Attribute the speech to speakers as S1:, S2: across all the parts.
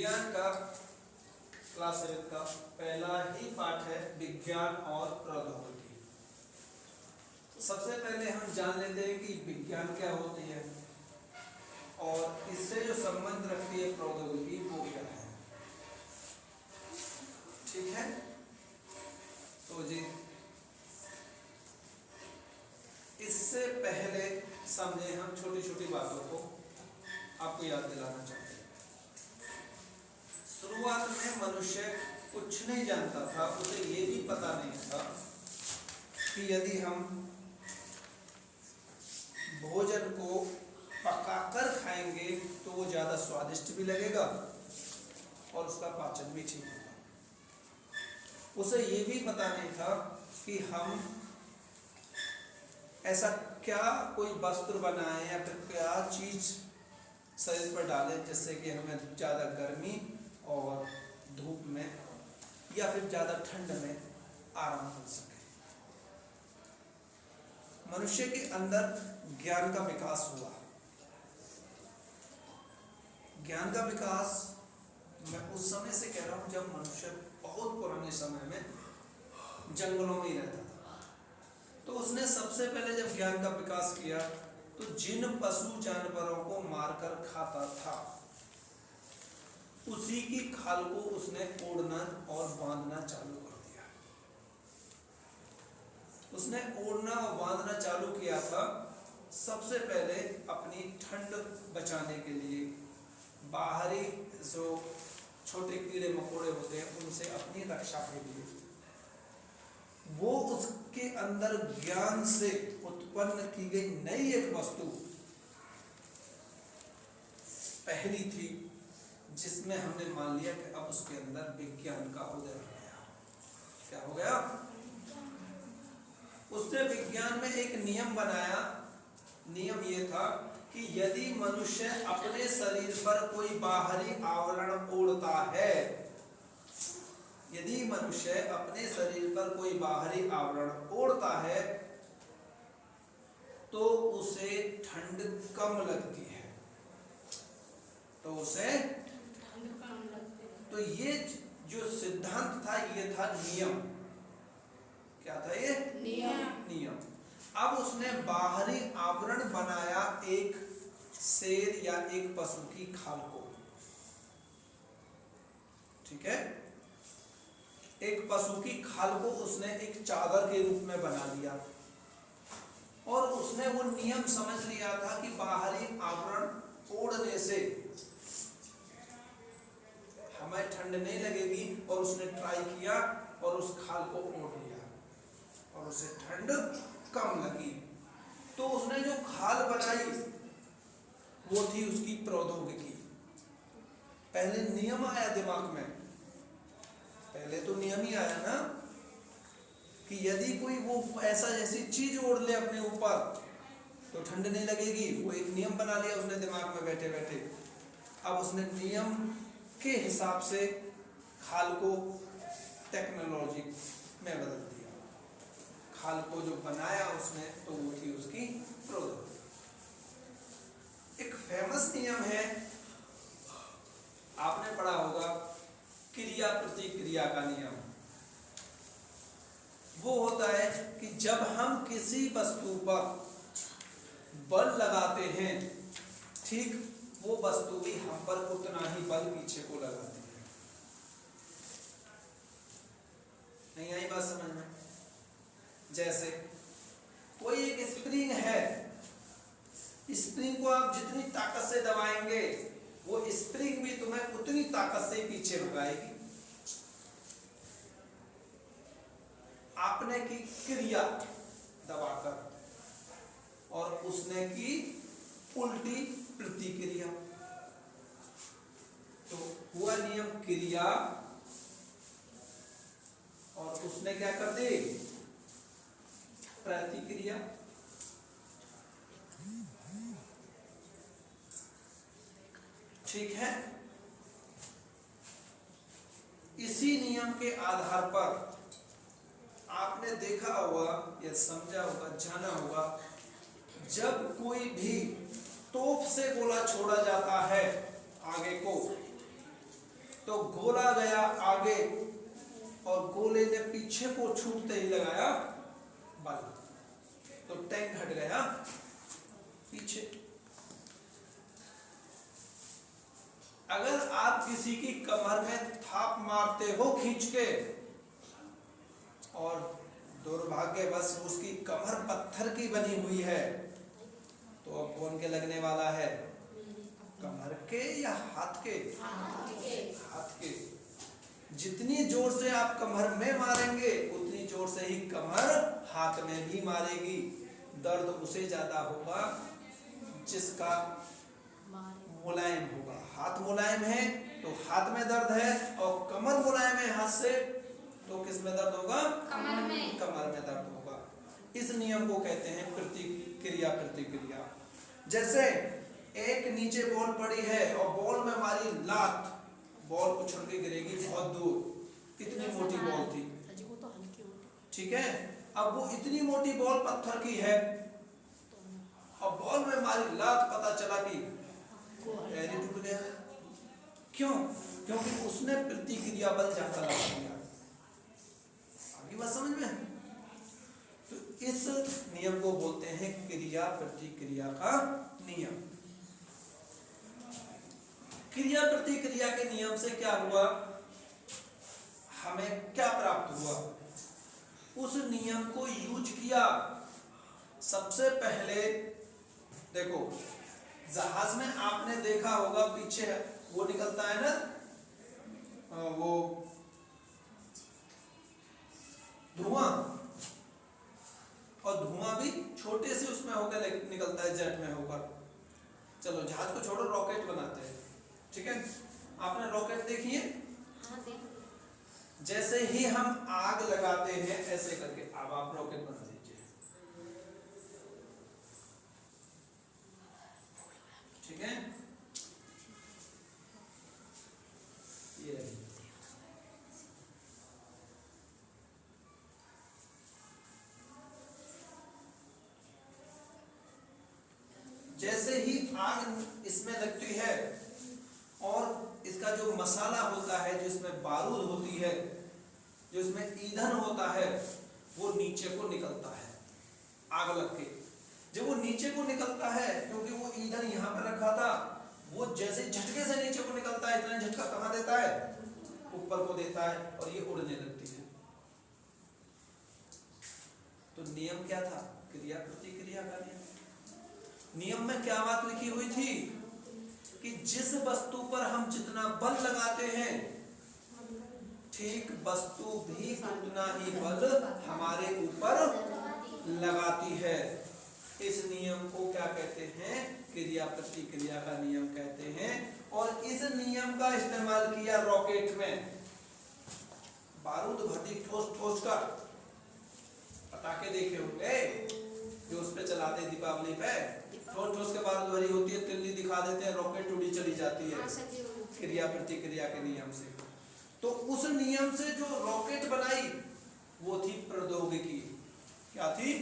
S1: विज्ञान का क्लास 7 का पहला ही पाठ है विज्ञान और प्रौद्योगिकी। सबसे पहले हम जान लेते हैं कि विज्ञान क्या होती है और इससे जो संबंध रखती है प्रौद्योगिकी वो क्या है। ठीक है, तो जी इससे पहले समझे हम छोटी छोटी बातों को आपको याद दिलाना चाहते हैं। शुरुआत में मनुष्य कुछ नहीं जानता था, उसे ये भी पता नहीं था कि यदि हम भोजन को पकाकर खाएंगे तो वो ज़्यादा स्वादिष्ट भी लगेगा और उसका पाचन भी ठीक होगा। उसे ये भी पता नहीं था कि हम ऐसा क्या कोई वस्त्र बनाएं या फिर क्या चीज़ शरीर पर डालें जिससे कि हमें ज़्यादा गर्मी और धूप में या फिर ज़्यादा ठंड में आराम मिल सके। मनुष्य के अंदर ज्ञान का विकास हुआ। ज्ञान का विकास मैं उस समय से कह रहा हूँ जब मनुष्य बहुत पुराने समय में जंगलों में ही रहता था। तो उसने सबसे पहले जब ज्ञान का विकास किया तो जिन पशु जानवरों को मारकर खाता था उसी की खाल को उसने ओढ़ना और बांधना चालू कर दिया। उसने ओढ़ना और बांधना चालू किया था सबसे पहले अपनी ठंड बचाने के लिए, बाहरी जो छोटे कीड़े मकोड़े होते हैं उनसे अपनी रक्षा के लिए। वो उसके अंदर ज्ञान से उत्पन्न की गई नई एक वस्तु पहली थी जिसमें हमने मान लिया कि अब उसके अंदर विज्ञान का उदय हो गया। क्या हो गया? उसने विज्ञान में एक नियम बनाया। नियम ये था कि यदि मनुष्य अपने शरीर पर कोई बाहरी आवरण ओढ़ता है, यदि मनुष्य अपने शरीर पर कोई बाहरी आवरण ओढ़ता है तो उसे ठंड कम लगती है। तो उसे तो ये जो सिद्धांत था ये था नियम। क्या था ये? नियम। अब उसने बाहरी आवरण बनाया एक शेर या एक पशु की खाल को। ठीक है, एक पशु की खाल को उसने एक चादर के रूप में बना लिया और उसने वो नियम समझ लिया था कि बाहरी आवरण ओढ़ने से हमें ठंड नहीं लगेगी और उसने ट्राई किया और उस खाल को ओढ़ लिया और उसे ठंड कम लगी। तो उसने जो खाल बनाई वो थी उसकी प्रौद्योगिकी। पहले नियम आया दिमाग में, पहले तो नियम ही आया ना कि यदि कोई वो ऐसा जैसी चीज ओढ़ ले अपने ऊपर तो ठंड नहीं लगेगी। वो एक नियम बना लिया उसने दिमाग में बैठे बैठे। अब उसने नियम के हिसाब से खाल को टेक्नोलॉजी में बदल दिया। खाल को जो बनाया उसने तो वो थी उसकी प्रौद्योगिकी। एक फेमस नियम है, आपने पढ़ा होगा, क्रिया प्रतिक्रिया का नियम। वो होता है कि जब हम किसी वस्तु पर बल लगाते हैं, ठीक वो वस्तु भी हम पर उतना ही बल पीछे को लगाती है। नहीं आई बात समझ में? जैसे कोई एक स्प्रिंग है, स्प्रिंग को आप जितनी ताकत से दबाएंगे वो स्प्रिंग भी तुम्हें उतनी ताकत से पीछे भगाएगी। आपने की क्रिया दबाकर और उसने की उल्टी प्रतिक्रिया, तो हुआ नियम क्रिया और उसने क्या कर दी? प्रतिक्रिया। ठीक है, इसी नियम के आधार पर आपने देखा होगा या समझा होगा, जाना होगा, जब कोई भी तोप से गोला छोड़ा जाता है आगे को तो गोला गया आगे और गोले ने पीछे को छूटते ही लगाया बल, तो टैंक हट गया पीछे। अगर आप किसी की कमर में थाप मारते हो खींच के और दुर्भाग्यवश उसकी कमर पत्थर की बनी हुई है, तो अब कौन के लगने वाला है? कमर के या हाथ के? हाथ के। जितनी जोर से आप कमर में मारेंगे उतनी जोर से ही कमर हाथ में भी मारेगी। दर्द उसे ज्यादा होगा जिसका मुलायम होगा। हाथ मुलायम है तो हाथ में दर्द है, और कमर मुलायम है हाथ से, तो किस में दर्द होगा? कमर में। कमर में दर्द होगा। इस नियम को कहते हैं प्रतिक्रिया। प्रतिक्रिया जैसे एक नीचे बॉल पड़ी है और बॉल में हमारी लात, बॉल उछल के गिरेगी बहुत दूर, इतनी मोटी बॉल थी, ठीक है। अब वो इतनी मोटी बॉल पत्थर की है और बॉल में हमारी लात, पता चला कि पैर टूट गया। क्यों? क्योंकि उसने प्रतिक्रिया बल ज्यादा लगा दिया। आगे बात समझ में? तो इस नियम को बोलते हैं क्रिया प्रतिक्रिया का नियम। क्रिया प्रतिक्रिया के नियम से क्या हुआ, हमें क्या प्राप्त हुआ? उस नियम को यूज किया। सबसे पहले देखो, जहाज में आपने देखा होगा पीछे वो निकलता है ना, वो धुआं, और धुआं भी छोटे से उसमें होकर निकलता है, जेट में होकर। चलो जहाज को छोड़ो, रॉकेट बनाते हैं, ठीक है। आपने रॉकेट देखी है? जैसे ही हम आग लगाते हैं ऐसे करके, अब आप रॉकेट बना दीजिए, ठीक है। ये रही। जैसे ही आग इसमें लगती है और इसका जो मसाला होता है, जो इसमें बारूद होती है, जो इसमें ईंधन होता है, वो नीचे को निकलता है आग लग के। जब वो नीचे को निकलता है, क्योंकि वो ईंधन यहाँ पर रखा था, वो जैसे झटके से नीचे को निकलता है, इतना झटका कहाँ देता है? ऊपर को देता है, और ये उड़ने लगती है। तो नियम क्या था? क्रिया प्रतिक्रिया का नियम। नियम में क्या बात लिखी हुई थी कि जिस वस्तु पर हम जितना बल लगाते हैं, ठीक वस्तु भी उतना ही बल हमारे ऊपर लगाती है। इस नियम को क्या कहते हैं? क्रिया प्रतिक्रिया का नियम कहते हैं। और इस नियम का इस्तेमाल किया रॉकेट में। बारूद भर्ती ठोस ठोस कर, पटाखे देखे होंगे जो उस पे चलाते हैं दीपावली पे, ठोस ठोस के बारूद भरी होती है, तिल्ली दिखा देते हैं, रॉकेट उड़ी चली जाती है क्रिया प्रतिक्रिया के नियम से। तो उस नियम से जो रॉकेट बनाई वो थी प्रौद्योगिकी। क्या थी?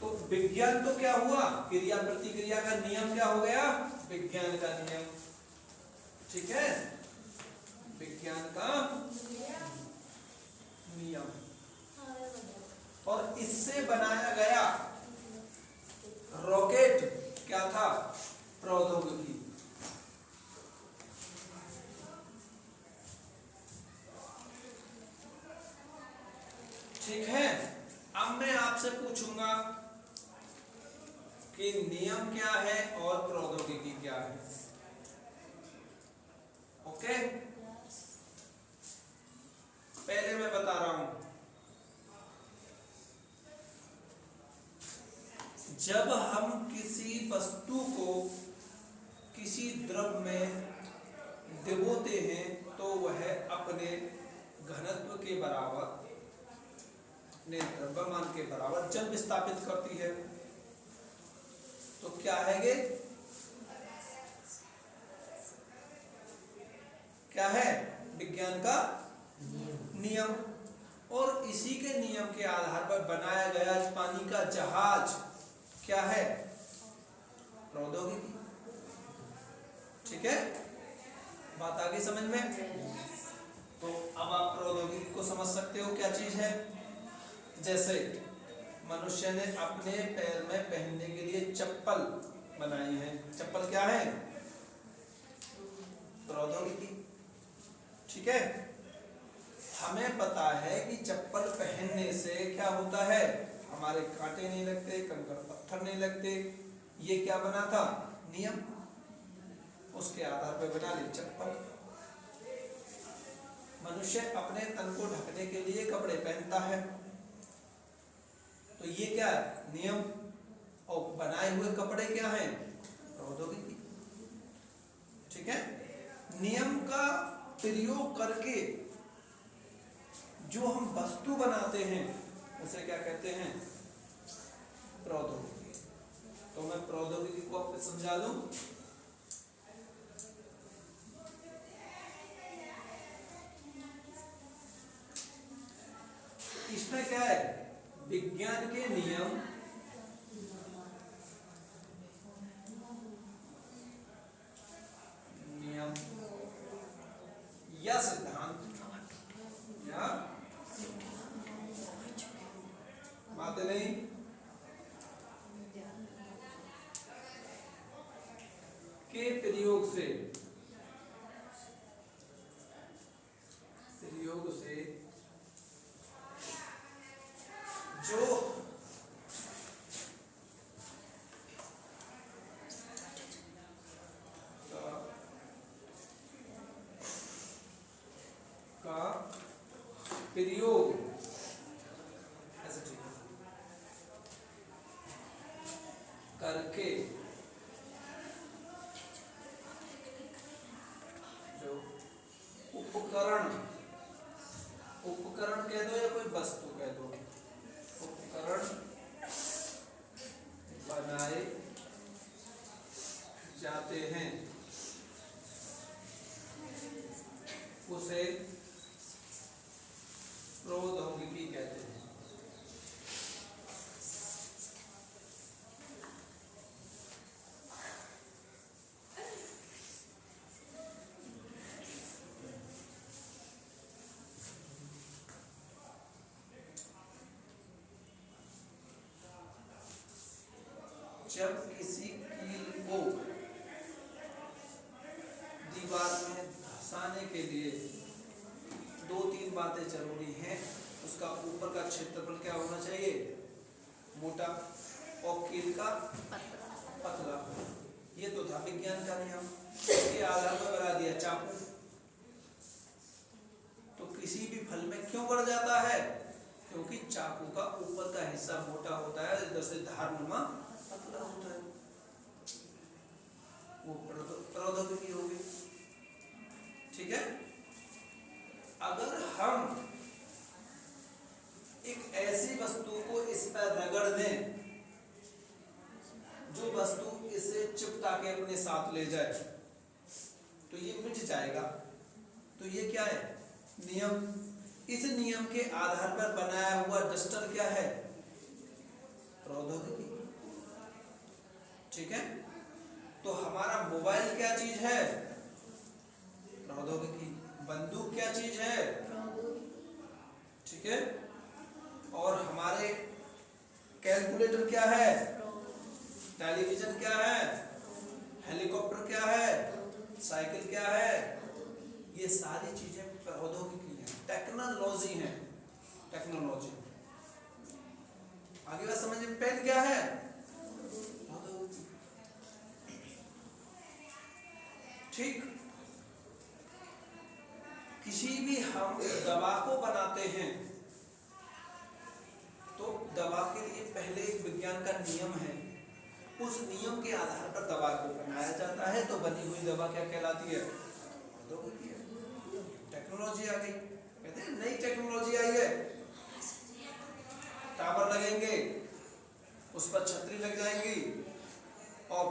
S1: तो विज्ञान तो क्या हुआ? क्रिया प्रतिक्रिया का नियम क्या हो गया? विज्ञान का नियम, ठीक है। विज्ञान का नियम, और इससे बनाया गया रॉकेट क्या था? प्रौद्योगिकी। ठीक है। अब मैं आपसे पूछूंगा कि नियम क्या है और प्रौद्योगिकी क्या है। ओके, पहले मैं बता रहा हूं, जब हम किसी वस्तु को किसी द्रव में डुबोते हैं तो वह अपने घनत्व के बराबर, अपने द्रव्यमान के बराबर जल विस्थापित करती है। तो क्या है ये? क्या है? विज्ञान का नियम। और इसी के नियम के आधार पर बनाया गया पानी का जहाज क्या है? प्रौद्योगिकी, ठीक है। बात आ गई समझ में? तो अब आप प्रौद्योगिकी को समझ सकते हो क्या चीज है। जैसे मनुष्य ने अपने पैर में पहनने के लिए चप्पल बनाई है। चप्पल क्या है? प्रौद्योगिकी। ठीक है, हमें पता है कि चप्पल पहनने से क्या होता है, हमारे कांटे नहीं लगते, कंकड़ पत्थर नहीं लगते। ये क्या बना था? नियम। उसके आधार पर बना ली चप्पल। मनुष्य अपने तन को ढकने के लिए कपड़े पहनता है, तो ये क्या है? नियम। और बनाए हुए कपड़े क्या हैं? प्रौद्योगिकी। ठीक है, नियम का प्रयोग करके जो हम वस्तु बनाते हैं उसे क्या कहते हैं? प्रौद्योगिकी। तो मैं प्रौद्योगिकी को आपको समझा दूं। इसमें क्या है? विज्ञान के नियम, या सिद्धांत या बातें नहीं, के प्रयोग से जो का प्रयोग करके जो उपकरण कह दो या कोई वस्तु कह दो, उपकरण बनाए जाते हैं उसे प्रौद्योगिकी कहते हैं। जब किसी कील को दीवार में धंसाने के लिए 2-3 बातें जरूरी हैं। उसका ऊपर का क्षेत्रफल क्या होना चाहिए? मोटा, और कील का पतला। ये तो था विज्ञान का नियम। इसके आधार पर बना दिया चाकू। तो किसी भी फल में क्यों बढ़ जाता है? क्योंकि चाकू का ऊपर का हिस्सा मोटा होता है, इधर से धारनुमा पतला होता है। वो प्रौद्योगिकी होगी। ठीक है, अगर हम एक ऐसी वस्तु को इस पर रगड़ दें जो वस्तु इसे चिपटा के अपने साथ ले जाए तो ये मिट जाएगा। तो ये क्या है? नियम। इस नियम के आधार पर बनाया हुआ डस्टर क्या है? प्रौद्योगिकी। ठीक है, तो हमारा मोबाइल क्या चीज है? प्रौद्योगिकी। बंदूक क्या चीज है? ठीक है, और हमारे कैलकुलेटर क्या है? टेलीविजन क्या है? हेलीकॉप्टर क्या है? साइकिल क्या है? ये सारी चीजें प्रौद्योगिकी है, टेक्नोलॉजी है। टेक्नोलॉजी। आगे बात समझिए। पेन क्या है? ठीक, किसी भी हम दवा को बनाते हैं तो दवा के लिए पहले एक विज्ञान का नियम है। उस नियम के आधार पर दवा को बनाया जाता है, तो बनी हुई दवा क्या कहलाती है? टेक्नोलॉजी आ गई। कहते हैं नई टेक्नोलॉजी आई है, टावर लगेंगे, उस पर छतरी लग जाएंगी, और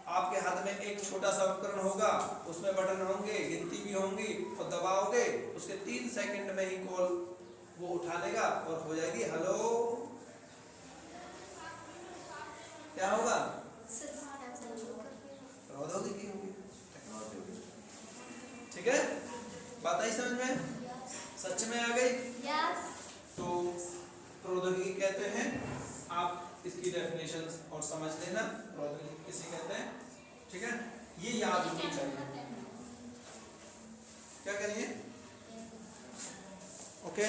S1: आपके हाथ में एक छोटा सा उपकरण होगा, उसमें बटन होंगे, गिनती भी होंगी, और दबाओगे, उसके 3 सेकंड में ही कॉल वो उठा लेगा और हो जाएगी हेलो। क्या होगा? प्रौद्योगिकी होगी, टेक्नोलॉजी होगी। ठीक बात आई समझ में? सच में आ गई? तो प्रौद्योगिकी कहते हैं, आप इसकी डेफिनेशन और समझ लेना, प्रौद्योगिकी किसे कहते हैं, ठीक है? ये याद होनी चाहिए। क्या करिए? ओके